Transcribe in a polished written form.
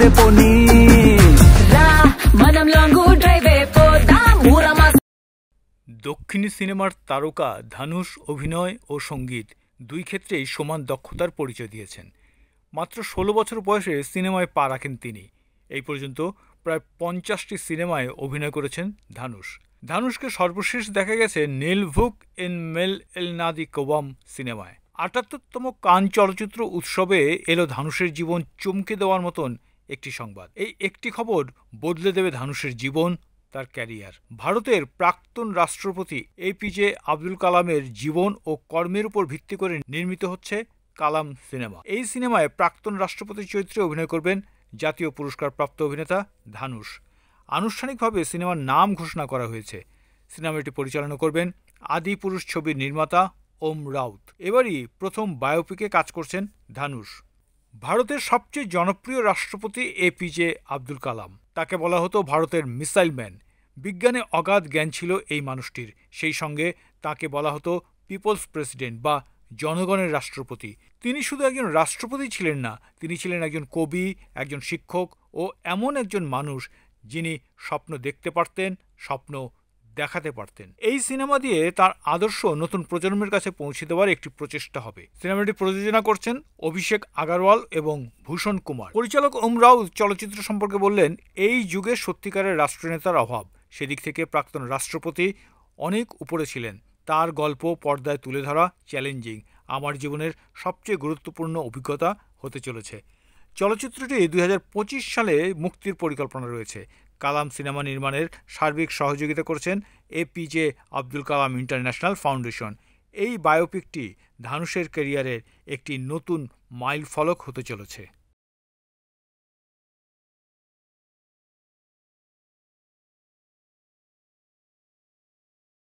పదే పోనీ రా మనం లాంగ్ డ్రైవే పోదాం ఊరమా। দক্ষিণী সিনেমার তারকা ধানুষ অভিনয় ও সঙ্গীত দুই ক্ষেত্রেই সমান দক্ষতার পরিচয় দিয়েছেন। মাত্র ১৬ বছর বয়সে সিনেমায় পা রাখেন তিনি। এই পর্যন্ত প্রায় ৫০টি সিনেমায় অভিনয় করেছেন ধানুষ। ধানুষকে সর্বশেষ দেখা গেছে নেলভুক ইন মেল এল নাদি কোবাম সিনেমায়। ৭৮তম কান চলচ্চিত্র উৎসবে এলো ধানুষের জীবন চমকে দেওয়ার মতন একটি সংবাদ। এই একটি খবর বদলে দেবে ধানুষের জীবন, তার ক্যারিয়ার। ভারতের প্রাক্তন রাষ্ট্রপতি এপিজে আব্দুল কালামের জীবন ও কর্মের উপর ভিত্তি করে নির্মিত হচ্ছে কালাম সিনেমা। এই সিনেমায় প্রাক্তন রাষ্ট্রপতির চরিত্রে অভিনয় করবেন জাতীয় পুরস্কারপ্রাপ্ত অভিনেতা ধানুষ। আনুষ্ঠানিকভাবে সিনেমার নাম ঘোষণা করা হয়েছে। সিনেমাটি পরিচালনা করবেন আদিপুরুষ ছবির নির্মাতা ওম রাউত। এবারই প্রথম বায়োপিকে কাজ করছেন ধানুষ। ভারতের সবচেয়ে জনপ্রিয় রাষ্ট্রপতি এপিজে আব্দুল কালাম। তাকে বলা হতো ভারতের মিসাইল ম্যান। বিজ্ঞানে অগাধ জ্ঞান ছিল এই মানুষটির। সেই সঙ্গে তাকে বলা হতো পিপলস প্রেসিডেন্ট বা জনগণের রাষ্ট্রপতি। তিনি শুধু একজন রাষ্ট্রপতি ছিলেন না, তিনি ছিলেন একজন কবি, একজন শিক্ষক ও এমন একজন মানুষ যিনি স্বপ্ন দেখতে পারতেন, স্বপ্ন দেখাতে পারতেন। এই সিনেমা দিয়ে তার আদর্শ নতুন প্রজন্মের কাছে পৌঁছে দেওয়ার একটি প্রচেষ্টা হবে। সিনেমাটি প্রযোজনা করছেন অভিষেক আগারওয়াল এবং ভূষণ কুমার। পরিচালক ওম রাউত চলচ্চিত্র সম্পর্কে বললেন, এই যুগে সত্যিকারের রাষ্ট্রনেতার অভাব। সেদিক থেকে প্রাক্তন রাষ্ট্রপতি অনেক উপরে ছিলেন। তার গল্প পর্দায় তুলে ধরা চ্যালেঞ্জিং। আমার জীবনের সবচেয়ে গুরুত্বপূর্ণ অভিজ্ঞতা হতে চলেছে। চলচ্চিত্রটি ২০২৫ সালে মুক্তির পরিকল্পনা রয়েছে। কালাম সিনেমা নির্মাণের সার্বিক সহযোগিতা করছেন APJ Abdul Kalam international foundation. এই বায়োপিকটি ধানুষের ক্যারিয়ারের একটি নতুন মাইলফলক হতে চলেছে।